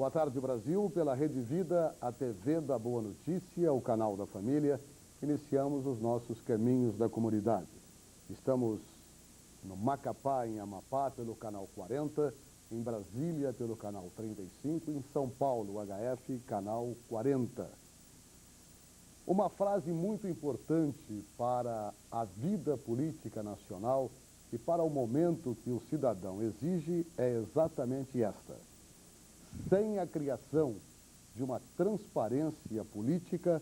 Boa tarde, Brasil. Pela Rede Vida, a TV da Boa Notícia, o canal da família, iniciamos os nossos caminhos da comunidade. Estamos no Macapá, em Amapá, pelo canal 40, em Brasília, pelo canal 35, em São Paulo, HF, canal 40. Uma frase muito importante para a vida política nacional e para o momento que o cidadão exige é exatamente esta: sem a criação de uma transparência política,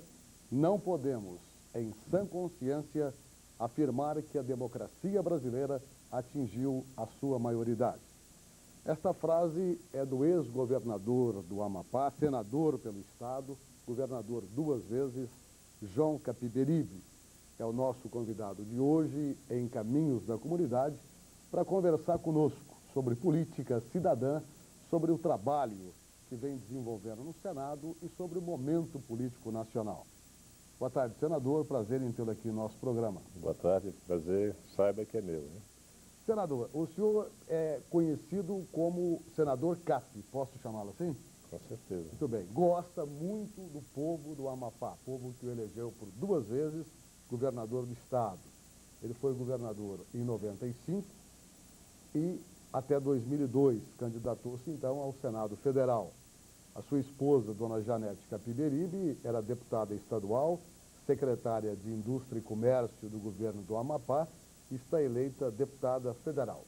não podemos, em sã consciência, afirmar que a democracia brasileira atingiu a sua maioridade. Esta frase é do ex-governador do Amapá, senador pelo Estado, governador 2 vezes, João Capiberibe. É o nosso convidado de hoje em Caminhos da Comunidade para conversar conosco sobre política cidadã, sobre o trabalho que vem desenvolvendo no Senado e sobre o momento político nacional. Boa tarde, senador. Prazer em tê-lo aqui no nosso programa. Boa tarde. Prazer, saiba que é meu, né? Senador, o senhor é conhecido como senador Cap, posso chamá-lo assim? Com certeza. Muito bem. Gosta muito do povo do Amapá, povo que o elegeu por 2 vezes governador do Estado. Ele foi governador em 95 e até 2002 candidatou-se então ao Senado Federal. A sua esposa, dona Janete Capiberibe, era deputada estadual, secretária de Indústria e Comércio do governo do Amapá e está eleita deputada federal,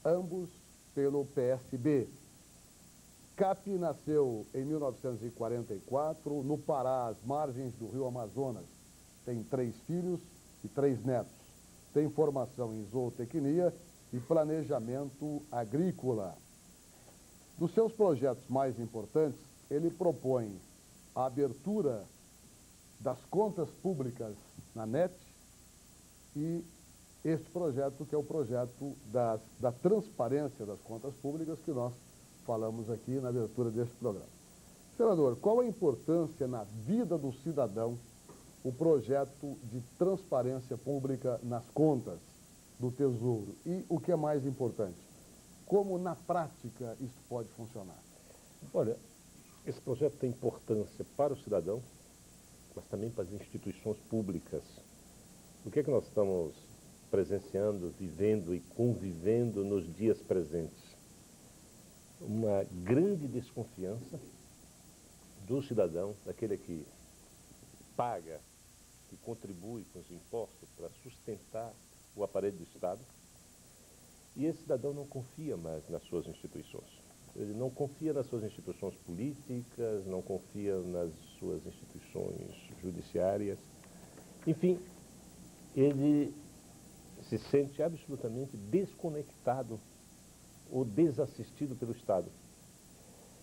ambos pelo PSB. Cap nasceu em 1944 no Pará, às margens do rio Amazonas. Tem 3 filhos e 3 netos. Tem formação em zootecnia e planejamento agrícola. Dos seus projetos mais importantes, ele propõe a abertura das contas públicas na NET e este projeto que é o projeto da transparência das contas públicas que nós falamos aqui na abertura deste programa. Senador, qual a importância na vida do cidadão o projeto de transparência pública nas contas do Tesouro? E o que é mais importante, como na prática isso pode funcionar? Olha, esse projeto tem importância para o cidadão, mas também para as instituições públicas. O que é que nós estamos presenciando, vivendo e convivendo nos dias presentes? Uma grande desconfiança do cidadão, daquele que paga, que contribui com os impostos para sustentar o aparelho do Estado. E esse cidadão não confia mais nas suas instituições. Ele não confia nas suas instituições políticas, não confia nas suas instituições judiciárias. Enfim, ele se sente absolutamente desconectado ou desassistido pelo Estado.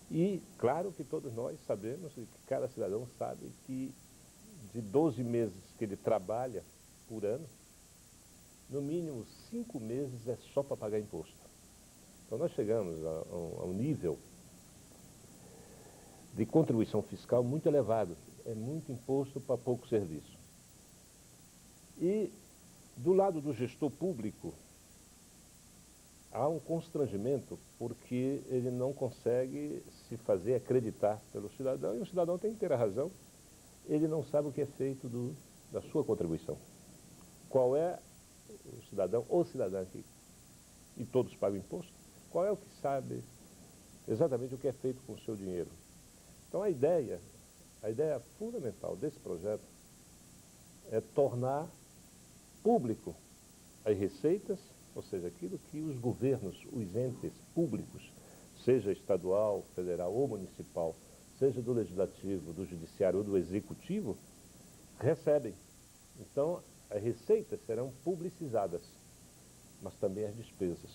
E, claro que todos nós sabemos, e que cada cidadão sabe, que de 12 meses que ele trabalha por ano, no mínimo 5 meses é só para pagar imposto. Então nós chegamos a um nível de contribuição fiscal muito elevado. É muito imposto para pouco serviço. E do lado do gestor público, há um constrangimento porque ele não consegue se fazer acreditar pelo cidadão, e o cidadão tem inteira razão, ele não sabe o que é feito da sua contribuição. Qual é o cidadão ou cidadã aqui, e todos pagam imposto, qual é o que sabe exatamente o que é feito com o seu dinheiro? Então a ideia fundamental desse projeto é tornar público as receitas, ou seja, aquilo que os governos, os entes públicos, seja estadual, federal ou municipal, seja do legislativo, do judiciário ou do executivo, recebem. Então, as receitas serão publicizadas, mas também as despesas.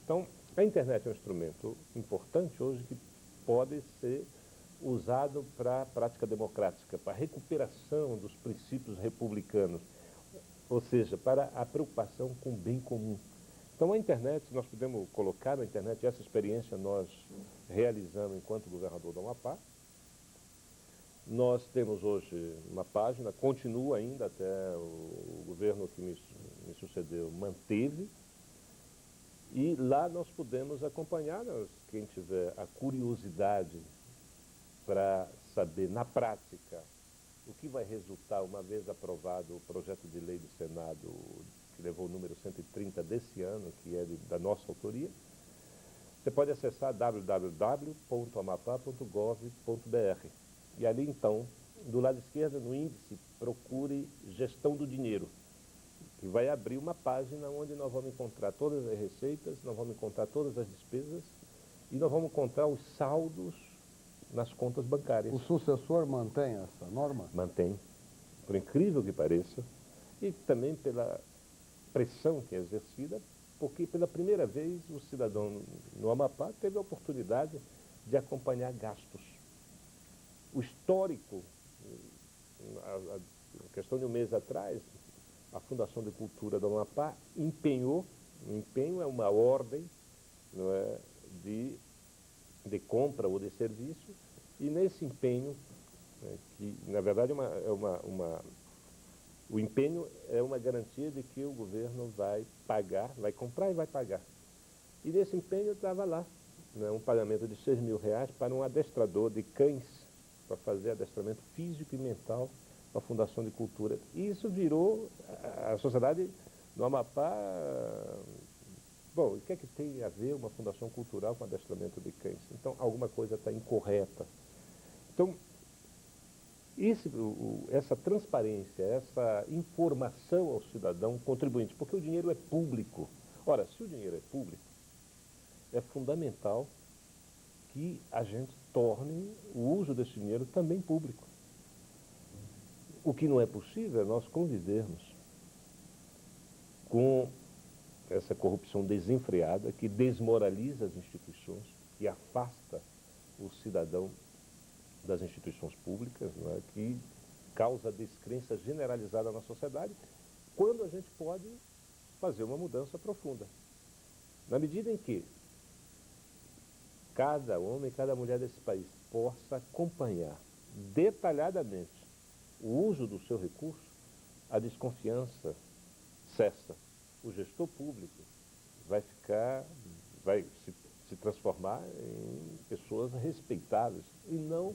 Então, a internet é um instrumento importante hoje que pode ser usado para a prática democrática, para a recuperação dos princípios republicanos, ou seja, para a preocupação com o bem comum. Então, a internet, nós podemos colocar na internet, essa experiência nós realizamos enquanto governador do Amapá. Nós temos hoje uma página, continua ainda, até o governo que me sucedeu manteve, e lá nós podemos acompanhar, quem tiver a curiosidade para saber, na prática, o que vai resultar uma vez aprovado o projeto de lei do Senado, que levou o número 130 desse ano, que é da nossa autoria, você pode acessar www.amapá.gov.br. E ali, então, do lado esquerdo, no índice, procure Gestão do Dinheiro, que vai abrir uma página onde nós vamos encontrar todas as receitas, nós vamos encontrar todas as despesas e nós vamos encontrar os saldos nas contas bancárias. O sucessor mantém essa norma? Mantém, por incrível que pareça, e também pela pressão que é exercida, porque pela primeira vez o cidadão no Amapá teve a oportunidade de acompanhar gastos. O histórico, a questão de um mês atrás, a Fundação de Cultura do Amapá empenhou, o empenho é uma ordem, não é, de compra ou de serviço, e nesse empenho, que na verdade o empenho é uma garantia de que o governo vai pagar, vai comprar e vai pagar. E nesse empenho estava lá, né, um pagamento de R$6.000 para um adestrador de cães, para fazer adestramento físico e mental para a Fundação de Cultura. E isso virou a sociedade no Amapá. Bom, o que é que tem a ver uma fundação cultural com adestramento de cães? Então, alguma coisa está incorreta. Então, essa transparência, essa informação ao cidadão contribuinte, porque o dinheiro é público. Ora, se o dinheiro é público, é fundamental que a gente torne o uso desse dinheiro também público. O que não é possível é nós convivermos com essa corrupção desenfreada que desmoraliza as instituições, que afasta o cidadão das instituições públicas, não é? Que causa descrença generalizada na sociedade, quando a gente pode fazer uma mudança profunda. Na medida em que cada homem e cada mulher desse país possa acompanhar detalhadamente o uso do seu recurso, a desconfiança cessa. O gestor público vai se transformar em pessoas respeitáveis e não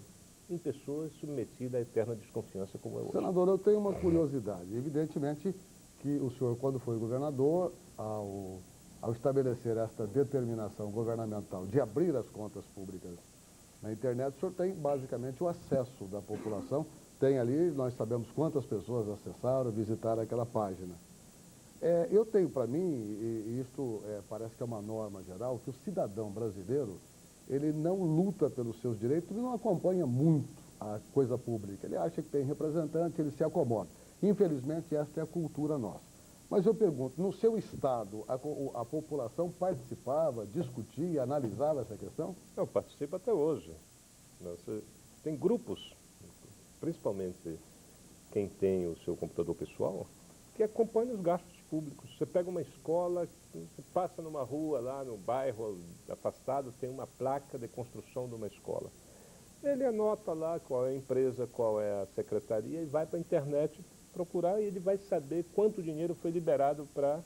em pessoas submetidas à eterna desconfiança como é hoje. Senador, eu tenho uma curiosidade. Evidentemente que o senhor, quando foi governador, ao estabelecer esta determinação governamental de abrir as contas públicas na internet, o senhor tem basicamente o acesso da população. Tem ali, nós sabemos quantas pessoas acessaram, visitaram aquela página. Eu tenho para mim, e isto parece que é uma norma geral, que o cidadão brasileiro, ele não luta pelos seus direitos e não acompanha muito a coisa pública. Ele acha que tem representante, ele se acomoda. Infelizmente, esta é a cultura nossa. Mas eu pergunto, no seu estado, a população participava, discutia, analisava essa questão? Eu participo até hoje. Tem grupos, principalmente quem tem o seu computador pessoal, que acompanha os gastos públicos. Você pega uma escola, você passa numa rua lá no bairro afastado, tem uma placa de construção de uma escola. Ele anota lá qual é a empresa, qual é a secretaria e vai para a internet procurar e ele vai saber quanto dinheiro foi liberado para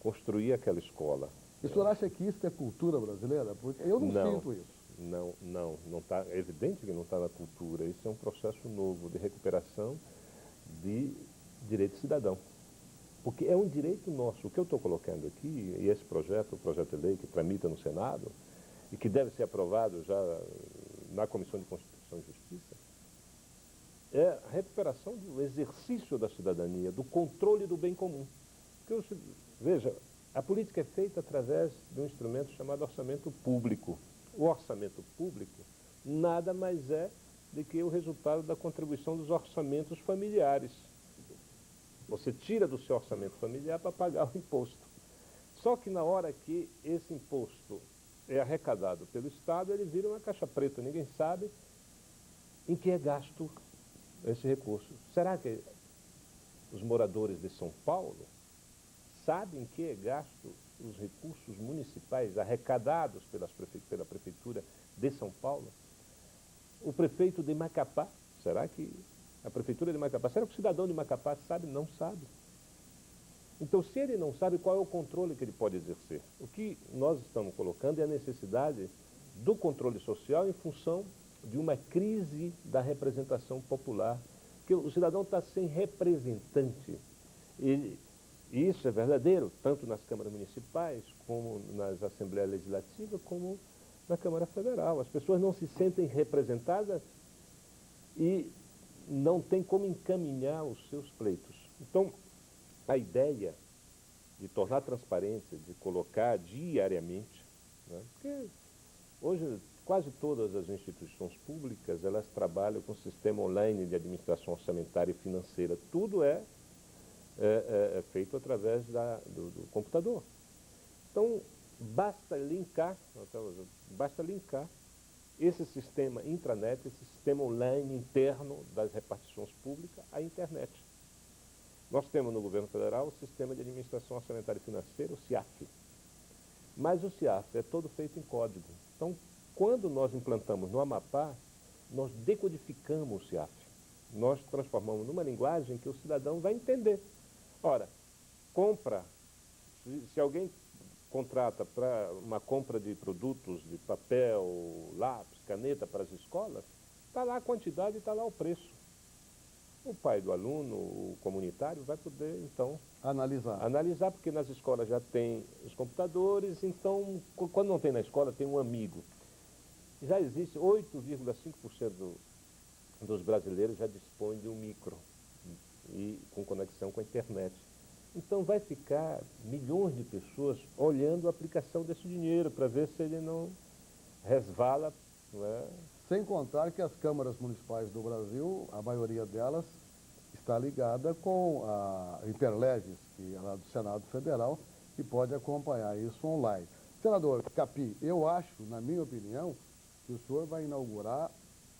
construir aquela escola. E o senhor acha que isso é cultura brasileira? Porque eu não sinto isso. Não tá, é evidente que não está na cultura. Isso é um processo novo de recuperação de direito cidadão. Porque é um direito nosso. O que eu estou colocando aqui, e esse projeto, o projeto de lei que tramita no Senado, e que deve ser aprovado já na Comissão de Constituição e Justiça, é a recuperação do exercício da cidadania, do controle do bem comum. Porque, veja, a política é feita através de um instrumento chamado orçamento público. O orçamento público nada mais é do que o resultado da contribuição dos orçamentos familiares. Você tira do seu orçamento familiar para pagar o imposto. Só que na hora que esse imposto é arrecadado pelo Estado, ele vira uma caixa preta. Ninguém sabe em que é gasto esse recurso. Será que os moradores de São Paulo sabem em que é gasto os recursos municipais arrecadados pela Prefeitura de São Paulo? O prefeito de Macapá, será que a Prefeitura de Macapá, será que o cidadão de Macapá sabe? Não sabe. Então, se ele não sabe, qual é o controle que ele pode exercer? O que nós estamos colocando é a necessidade do controle social em função de uma crise da representação popular, que o cidadão está sem representante. E isso é verdadeiro, tanto nas câmaras municipais, como nas Assembleias Legislativas, como na Câmara Federal. As pessoas não se sentem representadas e não têm como encaminhar os seus pleitos. Então, a ideia de tornar transparência, de colocar diariamente, né, porque hoje quase todas as instituições públicas, elas trabalham com sistema online de administração orçamentária e financeira. Tudo é feito através do computador. Então, basta linkar esse sistema intranet, esse sistema online interno das repartições públicas à internet. Nós temos no governo federal o Sistema de Administração Orçamentária e Financeira, o SIAF. Mas o SIAF é todo feito em código. Então, quando nós implantamos no Amapá, nós decodificamos o SIAF. Nós transformamos numa linguagem que o cidadão vai entender. Ora, compra, se alguém contrata para uma compra de produtos de papel, lápis, caneta para as escolas, está lá a quantidade e está lá o preço. O pai do aluno, o comunitário, vai poder, então, analisar, porque nas escolas já tem os computadores, então, quando não tem na escola, tem um amigo. Já existe 8,5% dos brasileiros já dispõem de um micro, e com conexão com a internet. Então, vai ficar milhões de pessoas olhando a aplicação desse dinheiro para ver se ele não resvala, não é? Sem contar que as câmaras municipais do Brasil, a maioria delas está ligada com a Interleges, que é lá do Senado Federal, que pode acompanhar isso online. Senador Capi, eu acho, na minha opinião, que o senhor vai inaugurar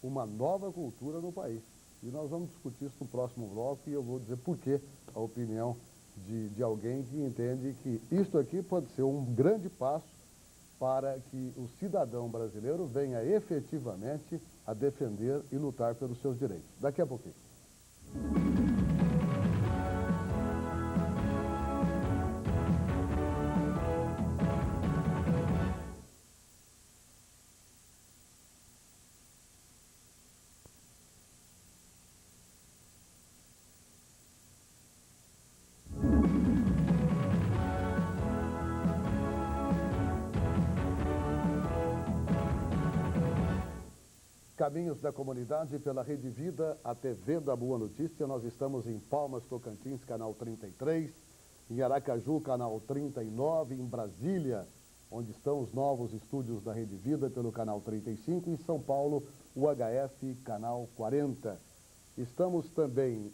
uma nova cultura no país. E nós vamos discutir isso no próximo bloco e eu vou dizer por que a opinião de alguém que entende que isto aqui pode ser um grande passo para que o cidadão brasileiro venha efetivamente a defender e lutar pelos seus direitos. Daqui a pouquinho. Caminhos da Comunidade pela Rede Vida, a TV da Boa Notícia. Nós estamos em Palmas, Tocantins, canal 33, em Aracaju, canal 39, em Brasília, onde estão os novos estúdios da Rede Vida, pelo canal 35, em São Paulo, UHF, canal 40. Estamos também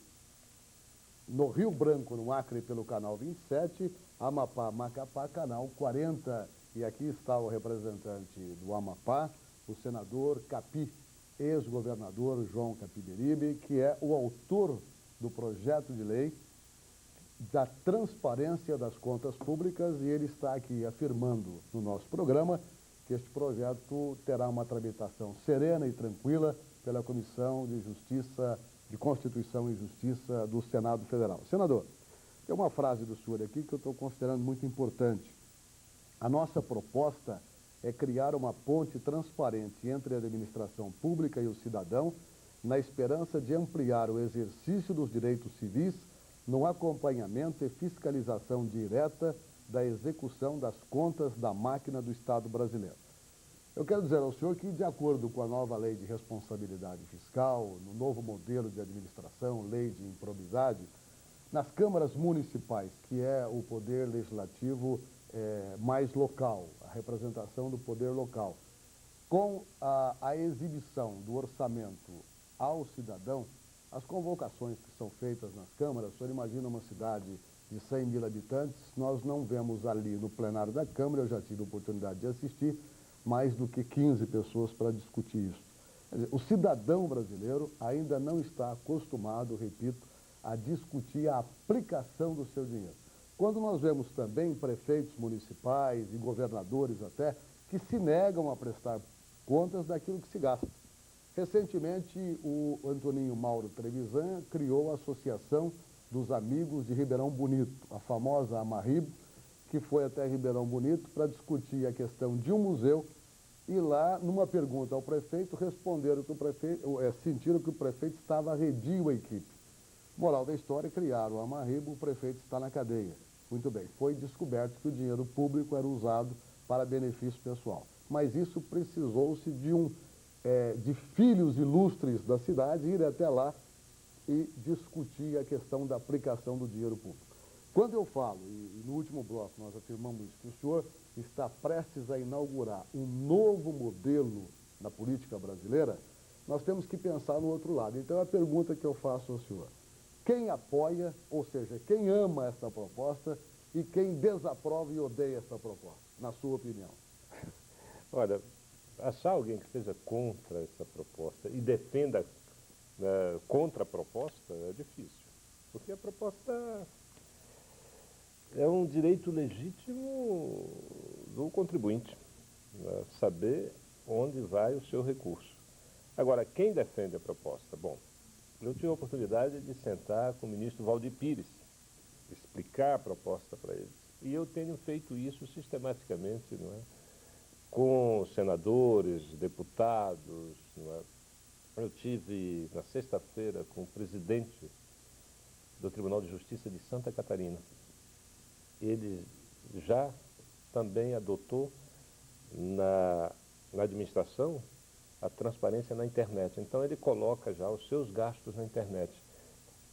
no Rio Branco, no Acre, pelo canal 27, Amapá, Macapá, canal 40. E aqui está o representante do Amapá, o senador Capi, ex-governador João Capiberibe, que é o autor do projeto de lei da transparência das contas públicas, e ele está aqui afirmando no nosso programa que este projeto terá uma tramitação serena e tranquila pela Comissão de Justiça, de Constituição e Justiça do Senado Federal. Senador, tem uma frase do senhor aqui que eu estou considerando muito importante. A nossa proposta é criar uma ponte transparente entre a administração pública e o cidadão, na esperança de ampliar o exercício dos direitos civis no acompanhamento e fiscalização direta da execução das contas da máquina do Estado brasileiro. Eu quero dizer ao senhor que, de acordo com a nova lei de responsabilidade fiscal, no novo modelo de administração, lei de improbidade, nas câmaras municipais, que é o poder legislativo mais local, a representação do poder local, com a exibição do orçamento ao cidadão, as convocações que são feitas nas câmaras, o senhor imagina uma cidade de 100 mil habitantes, nós não vemos ali no plenário da Câmara, eu já tive a oportunidade de assistir, mais do que 15 pessoas para discutir isso. Quer dizer, o cidadão brasileiro ainda não está acostumado, repito, a discutir a aplicação do seu dinheiro. Quando nós vemos também prefeitos municipais e governadores até, que se negam a prestar contas daquilo que se gasta. Recentemente, o Antoninho Mauro Trevisan criou a Associação dos Amigos de Ribeirão Bonito, a famosa Amarribo, que foi até Ribeirão Bonito para discutir a questão de um museu E lá, numa pergunta ao prefeito, responderam que sentiram que o prefeito estava arredio à equipe. Moral da história, criaram o amarribo, o prefeito está na cadeia. Muito bem, foi descoberto que o dinheiro público era usado para benefício pessoal. Mas isso precisou-se de filhos ilustres da cidade ir até lá e discutir a questão da aplicação do dinheiro público. Quando eu falo, e no último bloco nós afirmamos isso, que o senhor está prestes a inaugurar um novo modelo na política brasileira, nós temos que pensar no outro lado. Então, a pergunta que eu faço ao senhor: quem apoia, ou seja, quem ama essa proposta e quem desaprova e odeia essa proposta, na sua opinião? Olha, achar alguém que seja contra essa proposta e defenda contra a proposta é difícil, porque a proposta é um direito legítimo do contribuinte, né, saber onde vai o seu recurso. Agora, quem defende a proposta? Bom, eu tive a oportunidade de sentar com o ministro Valdir Pires, explicar a proposta para eles. E eu tenho feito isso sistematicamente, não é? Com senadores, deputados. Não é? Eu tive, na sexta-feira, com o presidente do Tribunal de Justiça de Santa Catarina. Ele já também adotou na administração a transparência na internet. Então, ele coloca já os seus gastos na internet.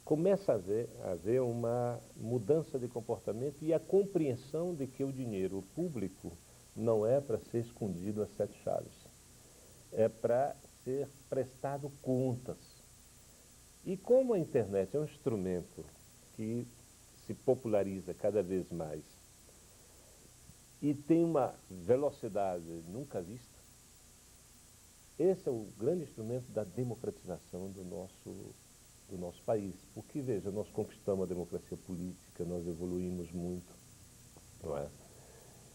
Começa a haver uma mudança de comportamento e a compreensão de que o dinheiro público não é para ser escondido a sete chaves. É para ser prestado contas. E como a internet é um instrumento que se populariza cada vez mais e tem uma velocidade nunca vista, esse é o grande instrumento da democratização do nosso país. Porque, veja, nós conquistamos a democracia política, nós evoluímos muito, não é?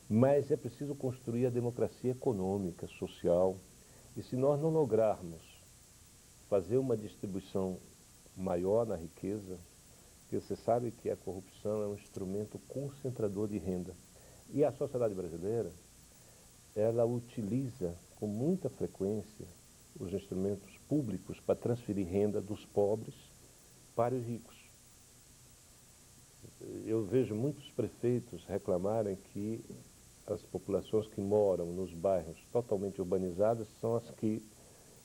Mas é preciso construir a democracia econômica, social, e se nós não lograrmos fazer uma distribuição maior na riqueza, porque você sabe que a corrupção é um instrumento concentrador de renda. E a sociedade brasileira, ela utiliza com muita frequência os instrumentos públicos para transferir renda dos pobres para os ricos. Eu vejo muitos prefeitos reclamarem que as populações que moram nos bairros totalmente urbanizados são as que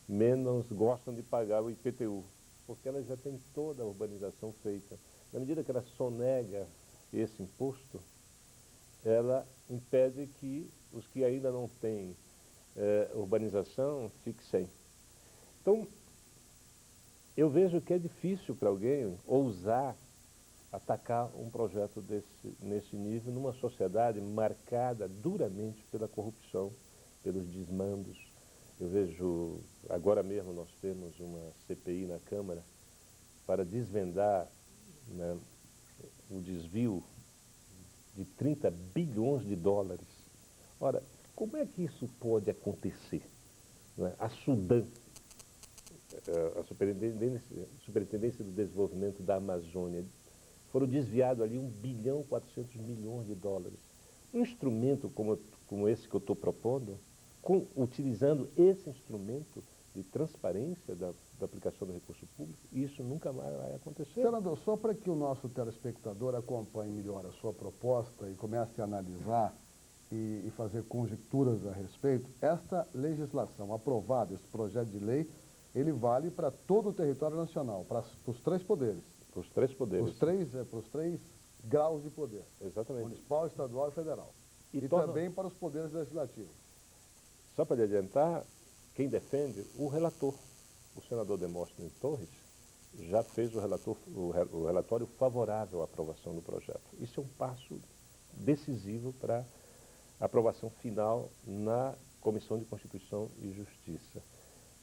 menos gostam de pagar o IPTU, porque elas já têm toda a urbanização feita. Na medida que ela sonega esse imposto, ela impede que os que ainda não têm urbanização fiquem sem. Então, eu vejo que é difícil para alguém ousar atacar um projeto nesse nível, numa sociedade marcada duramente pela corrupção, pelos desmandos. Eu vejo, agora mesmo nós temos uma CPI na Câmara para desvendar, né, o desvio de 30 bilhões de dólares. Ora, como é que isso pode acontecer? Não é? A Sudan, a Superintendência do Desenvolvimento da Amazônia, foram desviados ali 1 bilhão 400 milhões de dólares. Um instrumento como esse que eu estou propondo, utilizando esse instrumento de transparência da aplicação do recurso público, isso nunca mais vai acontecer. Senador, só para que o nosso telespectador acompanhe melhor a sua proposta e comece a analisar e fazer conjecturas a respeito, esta legislação aprovada, esse projeto de lei, ele vale para todo o território nacional, para os três poderes. Para os três poderes. Para os três graus de poder. Exatamente. Municipal, estadual e federal. E também para os poderes legislativos. Só para lhe adiantar, quem defende, o relator, o senador Demóstenes Torres, já fez o relatório favorável à aprovação do projeto. Isso é um passo decisivo para a aprovação final na Comissão de Constituição e Justiça.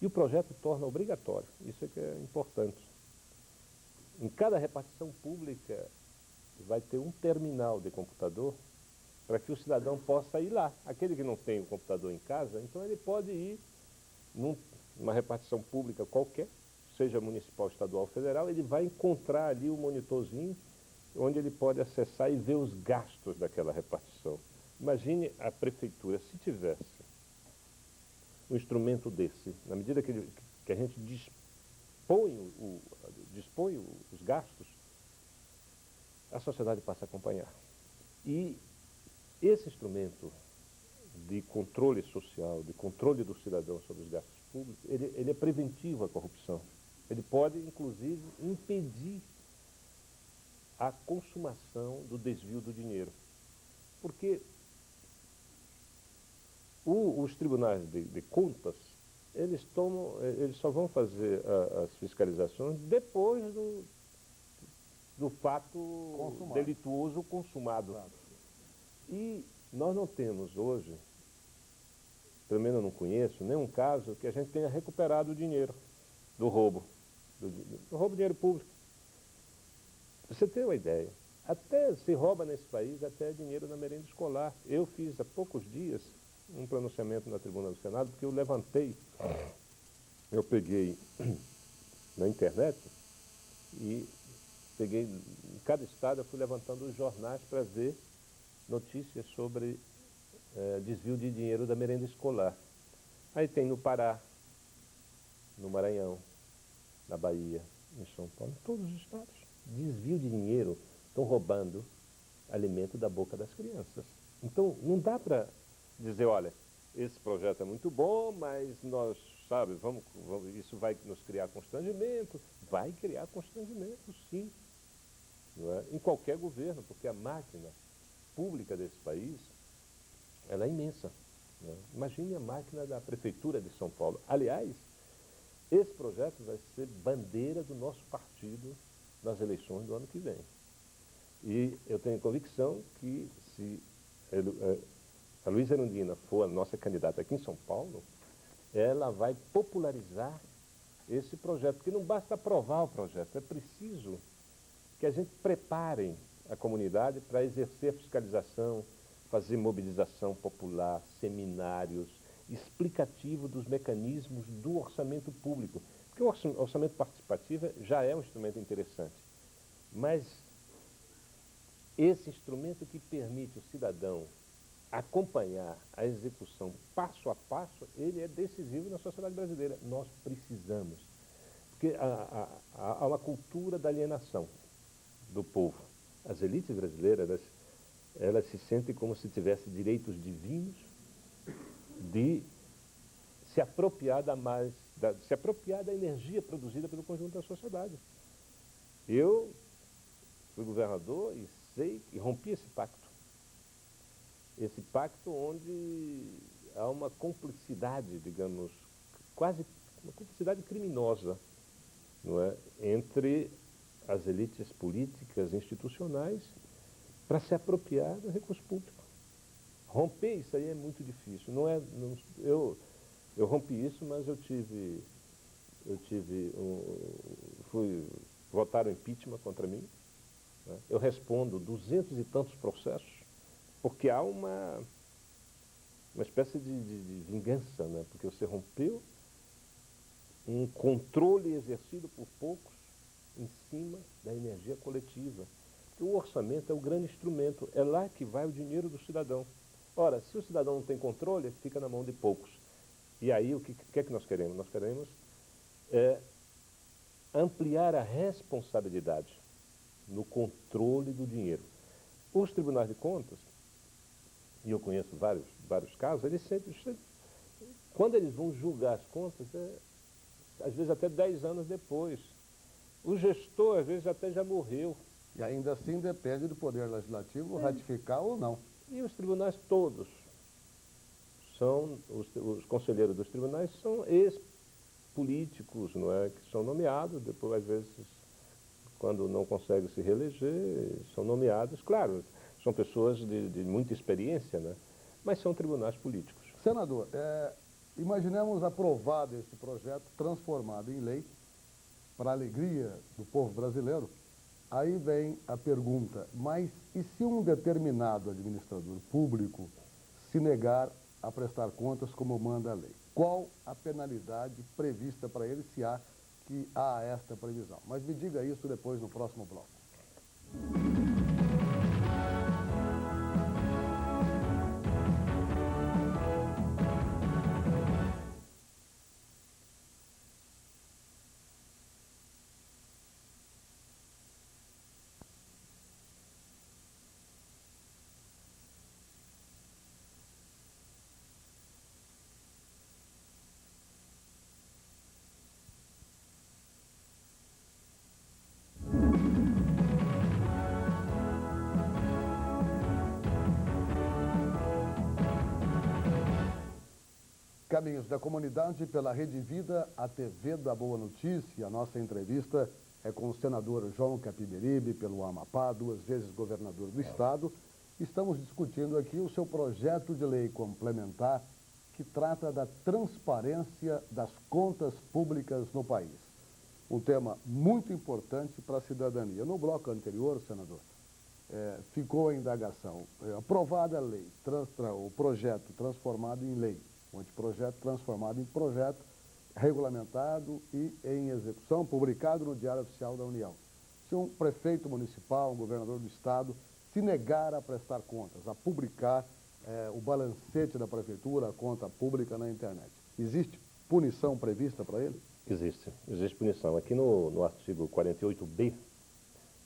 E o projeto torna obrigatório, isso é que é importante. Em cada repartição pública vai ter um terminal de computador para que o cidadão possa ir lá. Aquele que não tem o computador em casa, então ele pode ir numa repartição pública qualquer, seja municipal, estadual ou federal, ele vai encontrar ali o monitorzinho onde ele pode acessar e ver os gastos daquela repartição. Imagine a prefeitura, se tivesse um instrumento desse. Na medida que a gente dispõe os gastos, a sociedade passa a acompanhar. E esse instrumento de controle social, de controle do cidadão sobre os gastos públicos, ele é preventivo à corrupção. Ele pode, inclusive, impedir a consumação do desvio do dinheiro. Porque os tribunais de contas, eles só vão fazer as fiscalizações depois do fato delituoso consumado. Claro. E nós não temos hoje, pelo menos eu não conheço, nenhum caso que a gente tenha recuperado o dinheiro do roubo, do roubo de dinheiro público. Pra você ter uma ideia, até se rouba nesse país até dinheiro na merenda escolar. Eu fiz há poucos dias um pronunciamento na tribuna do Senado, porque eu peguei na internet e peguei, em cada estado eu fui levantando os jornais para ver notícias sobre desvio de dinheiro da merenda escolar. Aí tem no Pará, no Maranhão, na Bahia, em São Paulo, em todos os estados. Desvio de dinheiro, estão roubando alimento da boca das crianças. Então, não dá para dizer, olha, esse projeto é muito bom, mas nós, sabe, isso vai nos criar constrangimento. Vai criar constrangimento, sim, não é? Em qualquer governo, porque a máquina pública desse país, ela é imensa. Né? Imagine a máquina da Prefeitura de São Paulo. Aliás, esse projeto vai ser bandeira do nosso partido nas eleições do ano que vem. E eu tenho convicção que se a Luísa Erundina for a nossa candidata aqui em São Paulo, ela vai popularizar esse projeto, porque não basta aprovar o projeto, é preciso que a gente prepare a comunidade para exercer a fiscalização, fazer mobilização popular, seminários, explicativo dos mecanismos do orçamento público. Porque o orçamento participativo já é um instrumento interessante, mas esse instrumento que permite o cidadão acompanhar a execução passo a passo, ele é decisivo na sociedade brasileira. Nós precisamos, porque há uma cultura da alienação do povo. As elites brasileiras, elas se sentem como se tivessem direitos divinos de se apropriar da energia produzida pelo conjunto da sociedade. Eu fui governador e sei e rompi esse pacto. Esse pacto onde há uma cumplicidade, digamos, quase uma cumplicidade criminosa, não é, entre as elites políticas e institucionais para se apropriar do recurso público. Romper isso aí é muito difícil. Eu rompi isso, mas votaram impeachment contra mim. Né? Eu respondo 200 e tantos processos, porque há uma espécie de vingança, né? Porque você rompeu um controle exercido por poucos em cima da energia coletiva. Porque o orçamento é o grande instrumento, é lá que vai o dinheiro do cidadão. Ora, se o cidadão não tem controle, fica na mão de poucos. E aí, o que é que nós queremos? Nós queremos ampliar a responsabilidade no controle do dinheiro. Os tribunais de contas, e eu conheço vários casos, eles sempre, quando eles vão julgar as contas, às vezes até 10 anos depois. O gestor, às vezes, até já morreu. E ainda assim depende do Poder Legislativo ratificar ou não. E os tribunais todos são, os conselheiros dos tribunais são ex-políticos, não é? Que são nomeados, depois, às vezes, quando não conseguem se reeleger, são nomeados. Claro, são pessoas de muita experiência, né? Mas são tribunais políticos. Senador, imaginemos aprovado esse projeto, transformado em lei, para a alegria do povo brasileiro. Aí vem a pergunta, mas e se um determinado administrador público se negar a prestar contas como manda a lei? Qual a penalidade prevista para ele, se há esta previsão? Mas me diga isso depois no próximo bloco. Caminhos da Comunidade pela Rede Vida, a TV da Boa Notícia. A nossa entrevista é com o senador João Capiberibe, pelo Amapá, 2 vezes governador do estado. Estamos discutindo aqui o seu projeto de lei complementar que trata da transparência das contas públicas no país. Um tema muito importante para a cidadania. No bloco anterior, senador, ficou a indagação. Aprovada a lei, o projeto transformado em lei, o anteprojeto transformado em projeto, regulamentado e em execução, publicado no Diário Oficial da União. Se um prefeito municipal, um governador do estado, se negar a prestar contas, a publicar o balancete da prefeitura, a conta pública na internet, existe punição prevista para ele? Existe punição. Aqui no artigo 48B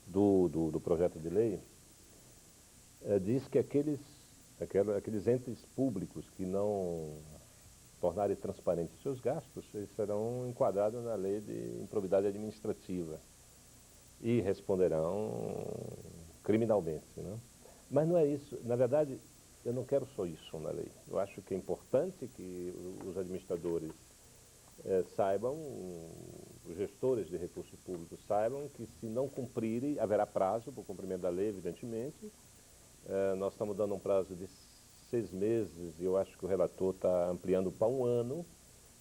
do projeto de lei, diz que aqueles entes públicos que não tornarem transparentes seus gastos, eles serão enquadrados na lei de improbidade administrativa e responderão criminalmente, né? Mas não é isso. Na verdade, eu não quero só isso na lei. Eu acho que é importante que os administradores saibam, os gestores de recursos públicos saibam que se não cumprirem, haverá prazo para o cumprimento da lei, evidentemente. Nós estamos dando um prazo de 6 meses e eu acho que o relator está ampliando para 1 ano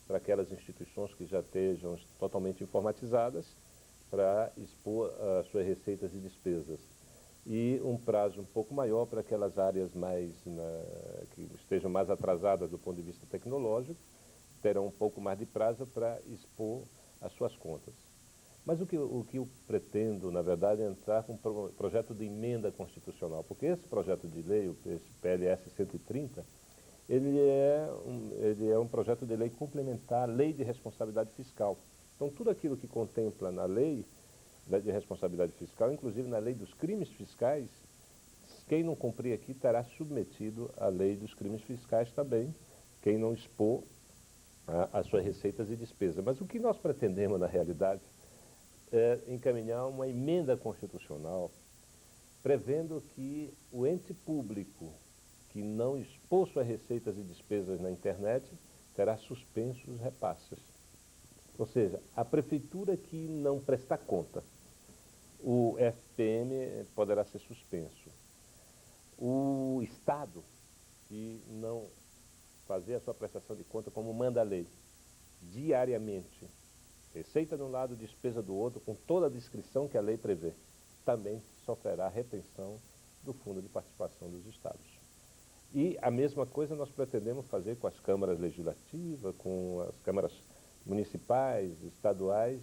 para aquelas instituições que já estejam totalmente informatizadas para expor as suas receitas e despesas. E um prazo um pouco maior para aquelas áreas que estejam mais atrasadas do ponto de vista tecnológico, terão um pouco mais de prazo para expor as suas contas. Mas o que eu pretendo, na verdade, é entrar com um projeto de emenda constitucional, porque esse projeto de lei, esse PLS 130, ele é um projeto de lei complementar à lei de responsabilidade fiscal. Então, tudo aquilo que contempla na lei de responsabilidade fiscal, inclusive na lei dos crimes fiscais, quem não cumprir aqui estará submetido à lei dos crimes fiscais também, quem não expor as suas receitas e despesas. Mas o que nós pretendemos, na realidade, é encaminhar uma emenda constitucional prevendo que o ente público que não expor suas receitas e despesas na internet terá suspensos os repasses. Ou seja, a prefeitura que não prestar conta, o FPM poderá ser suspenso. O Estado que não fazer a sua prestação de conta como manda a lei, diariamente, receita de um lado, despesa do outro, com toda a descrição que a lei prevê, também sofrerá retenção do Fundo de Participação dos Estados. E a mesma coisa nós pretendemos fazer com as câmaras legislativas, com as câmaras municipais, estaduais